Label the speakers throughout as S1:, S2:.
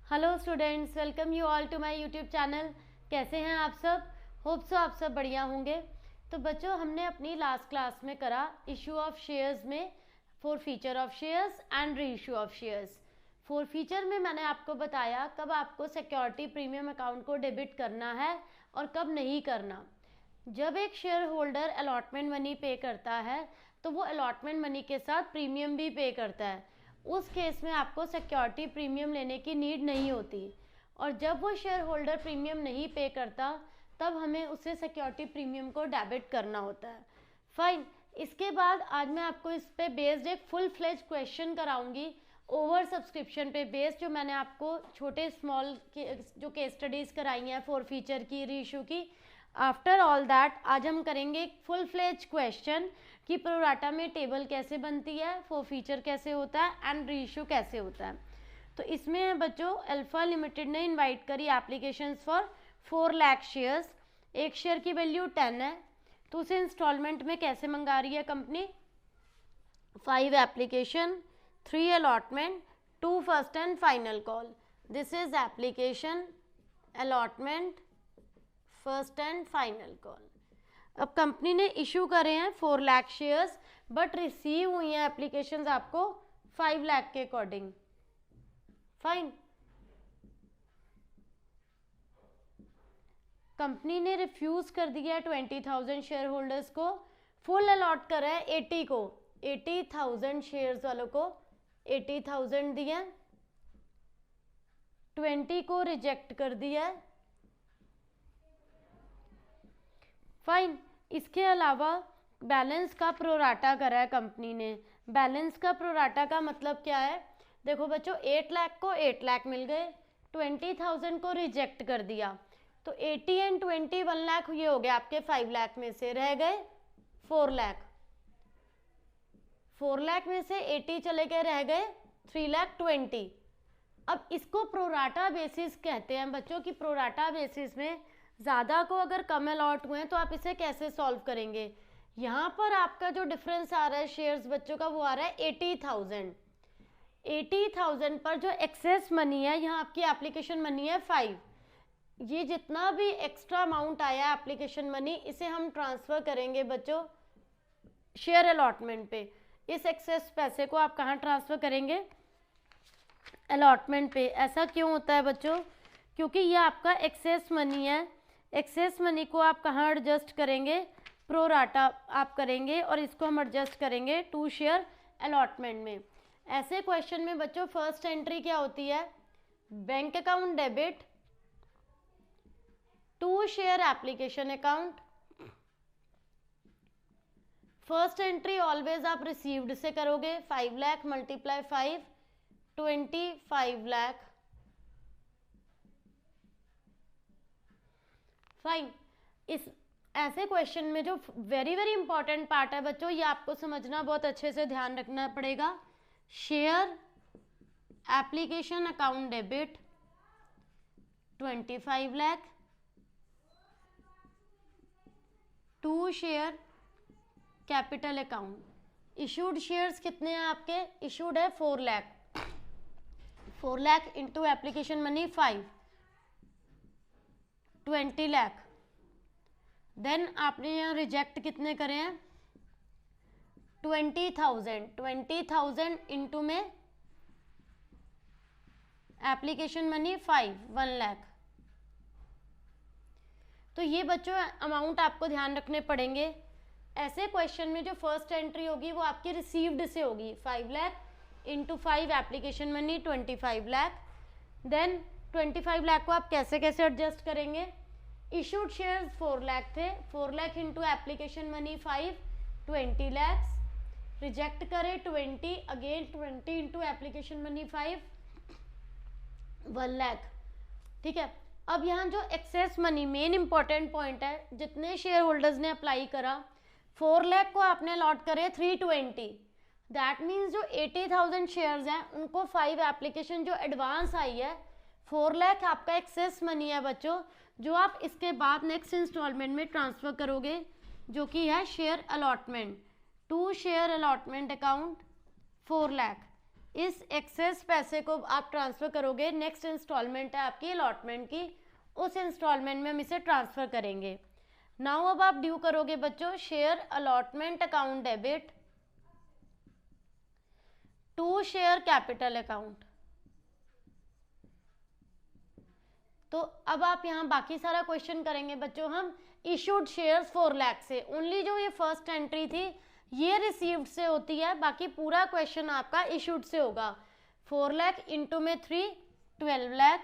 S1: Hello students, welcome you all to my YouTube channel. कैसे हैं आप सब? होप सो आप सब बढ़िया होंगे। तो बच्चों, हमने अपनी लास्ट क्लास में करा इशू ऑफ शेयर्स में forfeiture of shares and reissue of shares. Forfeiture में मैंने आपको बताया कब आपको सिक्योरिटी प्रीमियम अकाउंट को डेबिट करना है और कब नहीं करना। जब एक शेयर होल्डर अलॉटमेंट मनी पे करता है तो वो अलॉटमेंट मनी के साथ प्रीमियम भी पे करता है। उस केस में आपको सिक्योरिटी प्रीमियम लेने की नीड नहीं होती, और जब वो शेयर होल्डर प्रीमियम नहीं पे करता तब हमें उसे सिक्योरिटी प्रीमियम को डेबिट करना होता है। फाइन। इसके बाद आज मैं आपको इस पे बेस्ड एक फुल फ्लेज क्वेश्चन कराऊंगी ओवर सब्सक्रिप्शन पे बेस्ड, जो मैंने आपको छोटे स्मॉल जो केस स्टडीज कराई हैं फॉर फीचर की, री इशू की। आफ्टर ऑल दैट आज हम करेंगे एक फुल फ्लेज क्वेश्चन कि प्रोराटा में टेबल कैसे बनती है, फॉर फीचर कैसे होता है एंड री इशू कैसे होता है। तो इसमें बच्चों अल्फा लिमिटेड ने इनवाइट करी एप्लीकेशंस फॉर 4 लाख शेयर्स। एक शेयर की वैल्यू 10 है, तो उसे इंस्टॉलमेंट में कैसे मंगा रही है company? 5 application, 3 allotment, 2 first and final call. This is application, allotment, first and final call. अब कंपनी ने इशू करे हैं 4 लाख शेयर्स, बट रिसीव हुई हैं एप्लीकेशंस आपको 5 लाख के अकॉर्डिंग। फाइन। कंपनी ने रिफ्यूज कर दिया 20,000 शेयर होल्डर्स को, फुल अलॉट करा है 80 को, 80,000 शेयर्स वालों को 80,000 दिया, 20 को रिजेक्ट कर दिया। फाइन। इसके अलावा बैलेंस का प्रोराटा करा है कंपनी ने। बैलेंस का प्रोराटा का मतलब क्या है? देखो बच्चों, 8 लाख को 8 लाख मिल गए, 20,000 को रिजेक्ट कर दिया, तो 80 एंड 20 1 लाख ये हो गया आपके 5 लाख में से, रह गए 4 लाख। 4 लाख में से 80 चले गए, रह गए 3 लाख 20। अब इसको प्रोराटा बेसिस कहते हैं बच्चों की। प्रोराटा बेसिस में ज़्यादा को अगर कम अलॉट हुए हैं तो आप इसे कैसे सॉल्व करेंगे? यहाँ पर आपका जो डिफरेंस आ रहा है शेयर्स बच्चों का, वो आ रहा है 80,000। 80,000 पर जो एक्सेस मनी है, यहाँ आपकी एप्लीकेशन मनी है 5। ये जितना भी एक्स्ट्रा अमाउंट आया एप्लीकेशन मनी, इसे हम ट्रांसफ़र करेंगे बच्चों शेयर अलॉटमेंट पे। इस एक्सेस पैसे को आप कहाँ ट्रांसफ़र करेंगे? अलॉटमेंट पे। ऐसा क्यों होता है बच्चों? क्योंकि ये आपका एक्सेस मनी है। एक्सेस मनी को आप कहाँ एडजस्ट करेंगे? प्रोराटा आप करेंगे, और इसको हम एडजस्ट करेंगे टू शेयर अलॉटमेंट में। ऐसे क्वेश्चन में बच्चों फर्स्ट एंट्री क्या होती है? Bank account debit to share application account. First entry always आप रिसीव्ड से करोगे, 5 लाख मल्टीप्लाई 5, 25 लाख। फाइन। इस ऐसे क्वेश्चन में जो वेरी इंपॉर्टेंट पार्ट है बच्चों, ये आपको समझना बहुत अच्छे से ध्यान रखना पड़ेगा। Share application account debit 25 lakh to share capital account. Issued shares कितने हैं आपके? इशूड है 4 lakh. 4 lakh into application money 5, 20 lakh. Then आपने यहाँ रिजेक्ट कितने करे हैं? 20,000। 20,000 इंटू में एप्लीकेशन मनी 5, 1 लाख। तो ये बच्चों अमाउंट आपको ध्यान रखने पड़ेंगे। ऐसे क्वेश्चन में जो फर्स्ट एंट्री होगी वो आपकी रिसीव्ड से होगी, 5 lakh into 5 application money 25 lakh. Then 25 lakh को आप कैसे कैसे एडजस्ट करेंगे? इशूड शेयर्स 4 लाख थे, 4 lakh into application money 5, 20 lakhs. Reject करे 20, again 20 into application money 5, 1 lakh. ठीक है। अब यहाँ जो excess money, main important point है, जितने शेयर होल्डर्स ने अप्लाई करा, 4 लाख को आपने अलॉट करे 320। दैट मीन्स जो 80,000 शेयर्स हैं उनको 5 एप्लीकेशन जो एडवांस आई है, 4 लाख आपका एक्सेस मनी है बच्चों, जो आप इसके बाद नेक्स्ट इंस्टॉलमेंट में ट्रांसफ़र करोगे, जो कि है share allotment to share allotment account 4 lakh. इस एक्सेस पैसे को आप ट्रांसफ़र करोगे, नेक्स्ट इंस्टॉलमेंट है आपकी अलॉटमेंट की, उस इंस्टॉलमेंट में हम इसे ट्रांसफ़र करेंगे। नाउ अब आप ड्यू करोगे बच्चों share allotment account debit to share capital account. तो अब आप यहाँ बाकी सारा क्वेश्चन करेंगे बच्चों हम इशूड शेयर्स 4 लाख से। ओनली जो ये फर्स्ट एंट्री थी ये रिसीव्ड से होती है, बाकी पूरा क्वेश्चन आपका इशूड से होगा। 4 लाख इंटू में 3 12 लाख।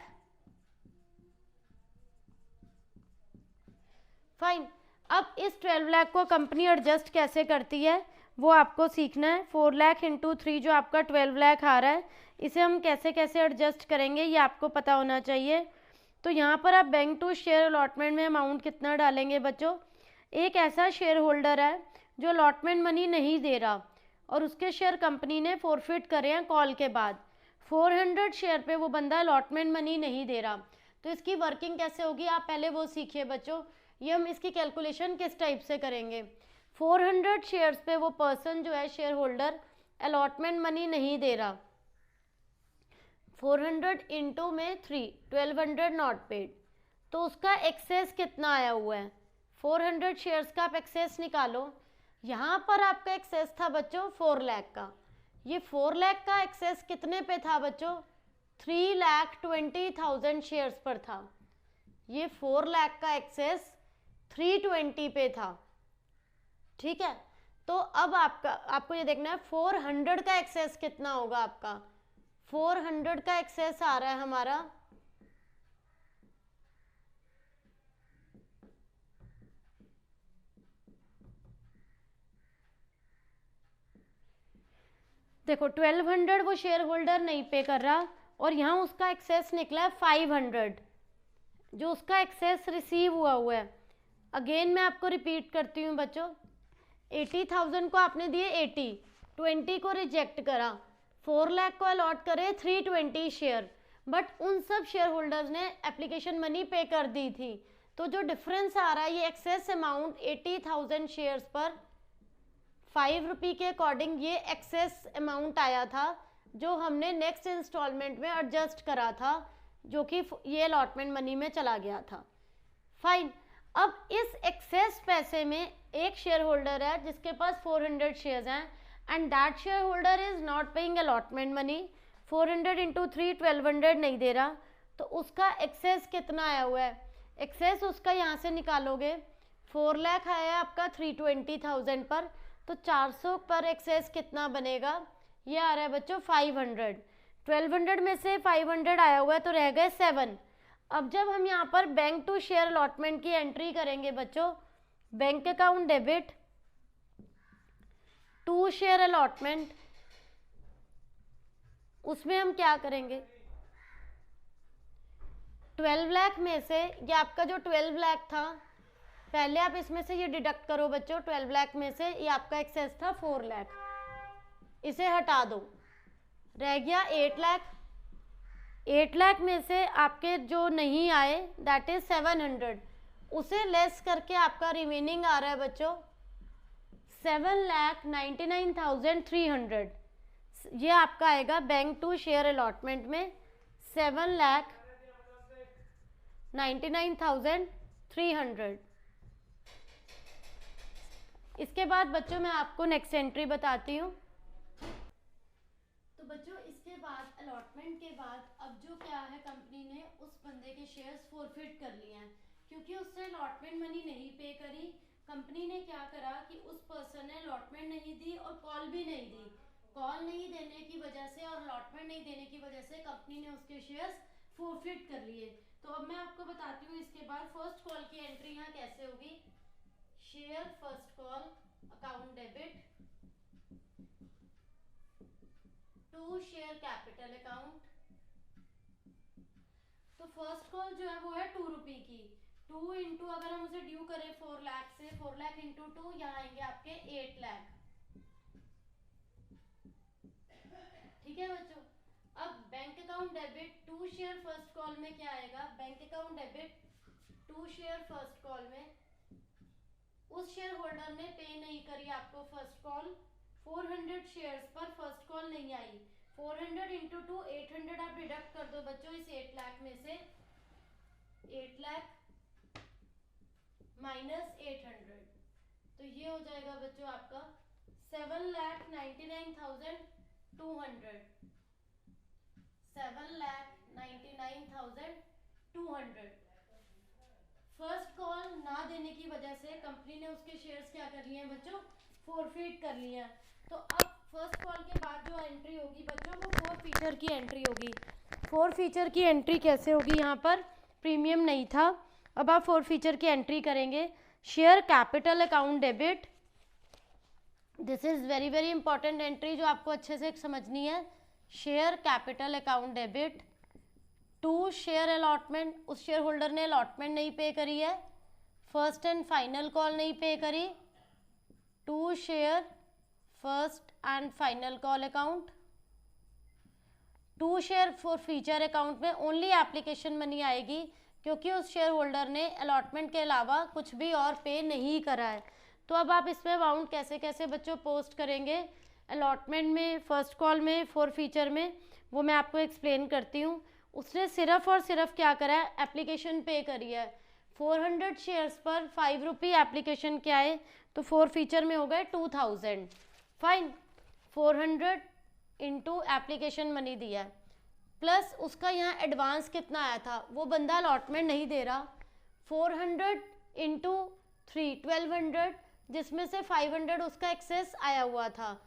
S1: फाइन। अब इस 12 लाख को कंपनी एडजस्ट कैसे करती है वो आपको सीखना है। 4 लाख इंटू 3 जो आपका 12 लाख आ रहा है, इसे हम कैसे कैसे एडजस्ट करेंगे ये आपको पता होना चाहिए। तो यहाँ पर आप बैंक टू शेयर अलॉटमेंट में अमाउंट कितना डालेंगे बच्चों। एक ऐसा शेयर होल्डर है जो अलॉटमेंट मनी नहीं दे रहा और उसके शेयर कंपनी ने फॉरफिट करे हैं कॉल के बाद। 400 शेयर पे वो बंदा अलॉटमेंट मनी नहीं दे रहा, तो इसकी वर्किंग कैसे होगी आप पहले वो सीखिए बच्चों। ये हम इसकी कैलकुलेशन किस टाइप से करेंगे। 400 शेयर्स पे वो पर्सन जो है शेयर होल्डर अलॉटमेंट मनी नहीं दे रहा, 400 इंटू में 3 1200 नॉट पेड, तो उसका एक्सेस कितना आया हुआ है। 400 शेयर्स का आप एक्सेस निकालो। यहाँ पर आपका एक्सेस था बच्चों 4 लाख का। ये 4 लाख का एक्सेस कितने पे था बच्चों, 3,20,000 शेयर्स पर था। ये 4 लाख का एक्सेस 320 पे था, ठीक है। तो अब आपको ये देखना है 400 का एक्सेस कितना होगा आपका। 400 का एक्सेस आ रहा है हमारा देखो 1200 वो शेयर होल्डर नहीं पे कर रहा और यहाँ उसका एक्सेस निकला है 500 जो उसका एक्सेस रिसीव हुआ है। अगेन मैं आपको रिपीट करती हूँ बच्चों, 80,000 को आपने दिए 80, 20 को रिजेक्ट करा, 4 लाख को अलॉट करे 320 शेयर, बट उन सब शेयर होल्डर्स ने एप्लीकेशन मनी पे कर दी थी। तो जो डिफरेंस आ रहा है ये एक्सेस अमाउंट 80,000 शेयर्स पर 5 रुपये के अकॉर्डिंग ये एक्सेस अमाउंट आया था जो हमने नेक्स्ट इंस्टॉलमेंट में एडजस्ट करा था, जो कि ये अलॉटमेंट मनी में चला गया था। फाइन। अब इस एक्सेस पैसे में एक शेयर होल्डर है जिसके पास 400 शेयर्स हैं and that share holder is not paying allotment money. 400 into 3 1200 नहीं दे रहा, तो उसका एक्सेस कितना आया हुआ है। एक्सेस उसका यहाँ से निकालोगे, 4 लाख आया आपका 320,000 पर, तो 400 पर एक्सेस कितना बनेगा, ये आ रहा है बच्चों 500। 1200 में से 500 आया हुआ है तो रह गए 7। अब जब हम यहाँ पर बैंक टू शेयर अलॉटमेंट की एंट्री करेंगे बच्चों, bank account debit to share allotment, उसमें हम क्या करेंगे, 12 लाख में से ये आपका जो 12 लाख था, पहले आप इसमें से ये डिडक्ट करो बच्चों। 12 लाख में से ये आपका एक्सेस था 4 लाख, इसे हटा दो, रह गया 8 लाख। 8 लाख में से आपके जो नहीं आए दैट इज 700, उसे लेस करके आपका रिमेनिंग आ रहा है बच्चों 7,99,300। ये आपका आएगा बैंक टू शेयर अलॉटमेंट में 7,99,300। इसके बाद बच्चों मैं आपको नेक्स्ट एंट्री बताती हूँ। तो बच्चों इसके बाद अलॉटमेंट के बाद अब जो क्या है, कंपनी ने उस बंदे के शेयर्स फॉरफिट कर लिए हैं क्योंकि उससे अलॉटमेंट मनी नहीं पे करी। कंपनी ने क्या करा कि उस पर्सन ने अलॉटमेंट नहीं दी और कॉल भी नहीं दी। कॉल नहीं देने की वजह से और अलॉटमेंट नहीं देने की वजह से कंपनी ने उसके शेयर्स फॉरफिट कर लिए। तो अब मैं आपको बताती हूँ इसके बाद फर्स्ट कॉल की एंट्री यहाँ कैसे होगी। Share first call account debit to share capital account. तो फर्स्ट कॉल जो है वो है 2 रुपये की। 2 इंटू अगर हम उसे ड्यू करें 4 लाख से, 4 लाख इंटू 2 यहाँ आएंगे आपके 8 लाख। ठीक है बच्चों। अब bank account debit to share first call में क्या आएगा, bank account debit to share first call में उस शेयर होल्डर ने पे नहीं करी आपको फर्स्ट कॉल, 400 शेयर्स पर फर्स्ट कॉल नहीं आई। 400 इंटू 2 800 आप डिडक्ट कर दो बच्चों इस 8 लाख में से, 8 लाख माइनस 800, तो ये हो जाएगा बच्चों आपका 7,99,200, 7,99,200। फर्स्ट कॉल ना देने की वजह से कंपनी ने उसके शेयर्स क्या कर लिए हैं बच्चों, फोरफीट कर लिए हैं। तो अब फर्स्ट कॉल के बाद जो एंट्री होगी बच्चों वो 4 फीचर की एंट्री होगी। 4 फीचर की एंट्री कैसे होगी, यहाँ पर प्रीमियम नहीं था, अब आप 4 फीचर की एंट्री करेंगे। Share capital account debit, this is very very important entry जो आपको अच्छे से समझनी है। Share capital account debit to share allotment, उस शेयर होल्डर ने अलॉटमेंट नहीं पे करी है, फर्स्ट एंड फाइनल कॉल नहीं पे करी, to share first and final call account, to share forfeiture account में ओनली एप्लीकेशन मनी आएगी क्योंकि उस शेयर होल्डर ने अलॉटमेंट के अलावा कुछ भी और पे नहीं करा है। तो अब आप इसमें अमाउंट कैसे कैसे बच्चों पोस्ट करेंगे अलॉटमेंट में, फर्स्ट कॉल में, फॉर फीचर में, वो मैं आपको एक्सप्लेन करती हूँ। उसने सिर्फ और सिर्फ क्या करा है, एप्लीकेशन पे करी है। 400 शेयर्स पर 5 रुपये एप्लीकेशन क्या है, तो 4 फीचर में हो गए 2000, फाइन। 400 इंटू एप्लीकेशन मनी दिया है, प्लस उसका यहाँ एडवांस कितना आया था, वो बंदा अलॉटमेंट नहीं दे रहा, 400 इंटू 3 1200, जिसमें से 500 उसका एक्सेस आया हुआ था।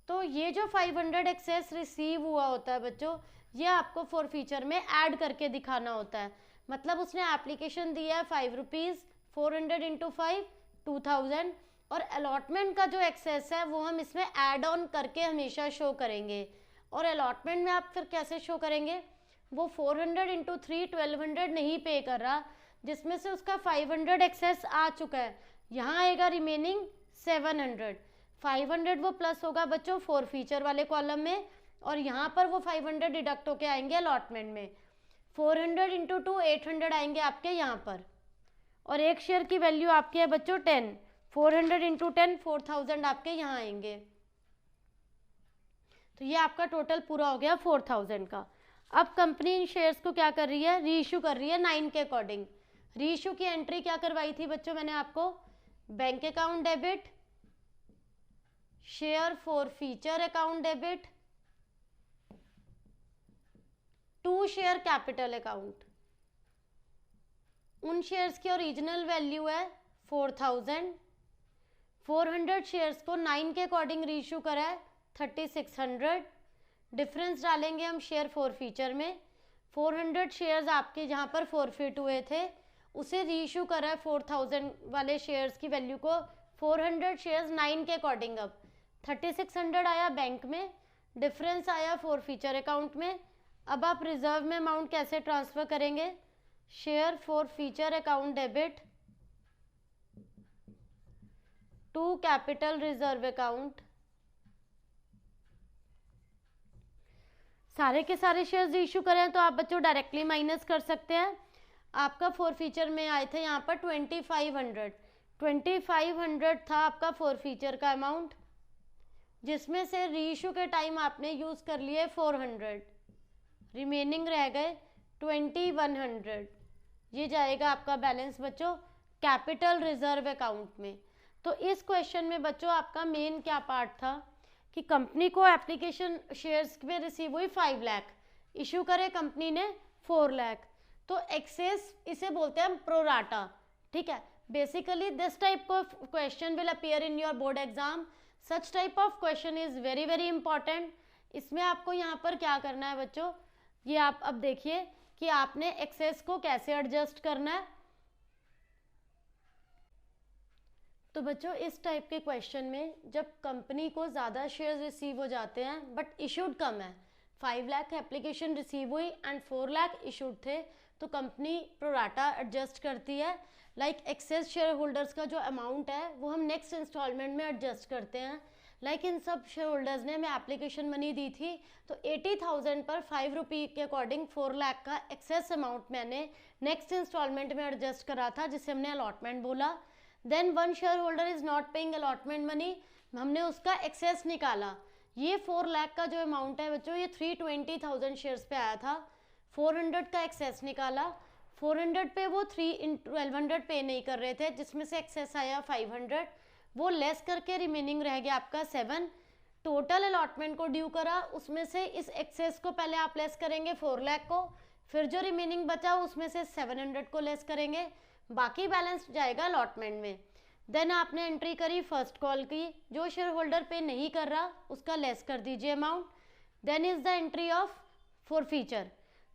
S1: तो ये जो 500 एक्सेस रिसीव हुआ होता है बच्चों, ये आपको 4 फीचर में ऐड करके दिखाना होता है। मतलब उसने एप्लीकेशन दिया है 5 रुपीज़, 400 इंटू 5 2000, और अलॉटमेंट का जो एक्सेस है वो हम इसमें ऐड ऑन करके हमेशा शो करेंगे। और अलॉटमेंट में आप फिर कैसे शो करेंगे, वो 400 इंटू 3 1200 नहीं पे कर रहा, जिसमें से उसका 500 एक्सेस आ चुका है, यहाँ आएगा रिमेनिंग 700, 500 वो प्लस होगा बच्चों 4 फीचर वाले कॉलम में, और यहाँ पर वो 500 डिडक्ट होके आएंगे अलॉटमेंट में। 400 इंटू 2 800 आएंगे आपके यहाँ पर, और एक शेयर की वैल्यू आपकी है बच्चों 10, 400 इंटू 10 4000 आपके यहाँ आएंगे। तो ये आपका टोटल पूरा हो गया 4000 का। अब कंपनी इन शेयर्स को क्या कर रही है, री इशू कर रही है 9 के अकॉर्डिंग। री इशू की एंट्री क्या करवाई थी बच्चों मैंने आपको, bank account debit, share forfeiture account debit, to share capital account. उन शेयर्स की ओरिजिनल वैल्यू है 4000, 400 शेयर्स को 9 के अकॉर्डिंग री इशू करा है 3600, डिफरेंस डालेंगे हम शेयर फॉर फीचर में। 400 शेयर्स आपके जहाँ पर फॉरफिट हुए थे, उसे री इशू करा है 4000 वाले शेयर्स की वैल्यू को, 400 शेयर्स 9 के अकॉर्डिंग। अब 3600 आया बैंक में, डिफरेंस आया फॉर फीचर अकाउंट में। अब आप रिजर्व में अमाउंट कैसे ट्रांसफर करेंगे, share forfeiture account debit to capital reserve account. सारे के सारे शेयर्स इशू करें तो आप बच्चों डायरेक्टली माइनस कर सकते हैं। आपका 4 फीचर में आए थे यहाँ पर 2500 था आपका 4 फीचर का अमाउंट, जिसमें से री इशू के टाइम आपने यूज़ कर लिए 400, रिमेनिंग रह गए 2100। ये जाएगा आपका बैलेंस बच्चों कैपिटल रिजर्व अकाउंट में। तो इस क्वेश्चन में बच्चों आपका मेन क्या पार्ट था कि कंपनी को एप्लीकेशन शेयर्स पे रिसीव हुई 5 लाख, इशू करे कंपनी ने 4 लाख, तो एक्सेस इसे बोलते हैं प्रोराटा, ठीक है। Basically this type of question will appear in your board exam, such type of question is very very important. इसमें आपको यहाँ पर क्या करना है बच्चों, ये आप अब देखिए कि आपने एक्सेस को कैसे एडजस्ट करना है। तो बच्चों इस टाइप के क्वेश्चन में जब कंपनी को ज़्यादा शेयर्स रिसीव हो जाते हैं बट इशूड कम है, 5 लाख एप्लीकेशन रिसीव हुई एंड 4 लाख इशूड थे, तो कंपनी प्रोराटा एडजस्ट करती है। लाइक एक्सेस शेयर होल्डर्स का जो अमाउंट है वो हम नेक्स्ट इंस्टॉलमेंट में एडजस्ट करते हैं। लाइक इन सब शेयर होल्डर्स ने हमें एप्लीकेशन मनी दी थी, तो 80,000 पर 5 रुपये के अकॉर्डिंग 4 लाख का एक्सेस अमाउंट मैंने नेक्स्ट इंस्टॉलमेंट में एडजस्ट करा था, जिसे हमने अलॉटमेंट बोला। Then one share holder is not paying allotment money, हमने उसका एक्सेस निकाला, ये 4 लाख का जो अमाउंट है बच्चों, ये 320,000 शेयर्स पे आया था। 400 का एक्सेस निकाला, 400 पे वो 3 × 1200 पे नहीं कर रहे थे, जिसमें से एक्सेस आया 500, वो लेस करके रिमेनिंग रह गया आपका 7। टोटल अलॉटमेंट को ड्यू करा, उसमें से इस एक्सेस को पहले आप लेस करेंगे 4 लाख को, फिर जो रिमेनिंग बचा उसमें से 700 को लेस करेंगे, बाकी बैलेंस जाएगा अलॉटमेंट में। देन आपने एंट्री करी फर्स्ट कॉल की, जो शेयर होल्डर पे नहीं कर रहा उसका लेस कर दीजिए amount. Then is the entry of forfeiture.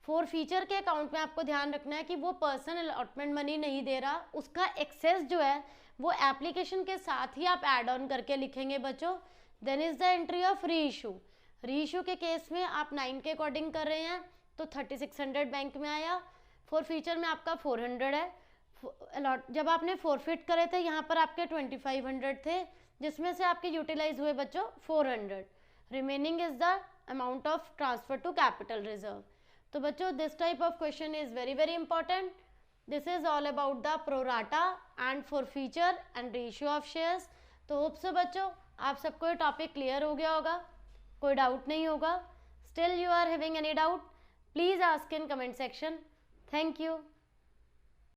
S1: Forfeiture के अकाउंट में आपको ध्यान रखना है कि वो पर्सन अलॉटमेंट मनी नहीं दे रहा, उसका एक्सेस जो है वो एप्लीकेशन के साथ ही आप ऐड ऑन करके लिखेंगे बच्चों। Then is the entry of reissue. Reissue के केस में आप 9 के अकॉर्डिंग कर रहे हैं तो 3600 बैंक में आया, फॉरफीचर में आपका 400 है। जब आपने फॉरफिट करे थे यहाँ पर आपके 2500 थे, जिसमें से आपके यूटिलाइज हुए बच्चों 400। Remaining is the amount of transfer to capital reserve. तो बच्चों this type of question is very very important. This is all about the pro rata and forfeiture and ratio of shares. तो होप सो बच्चों आप सबको ये topic clear हो गया होगा, कोई डाउट नहीं होगा। Still you are having any doubt, please ask in comment section. Thank you.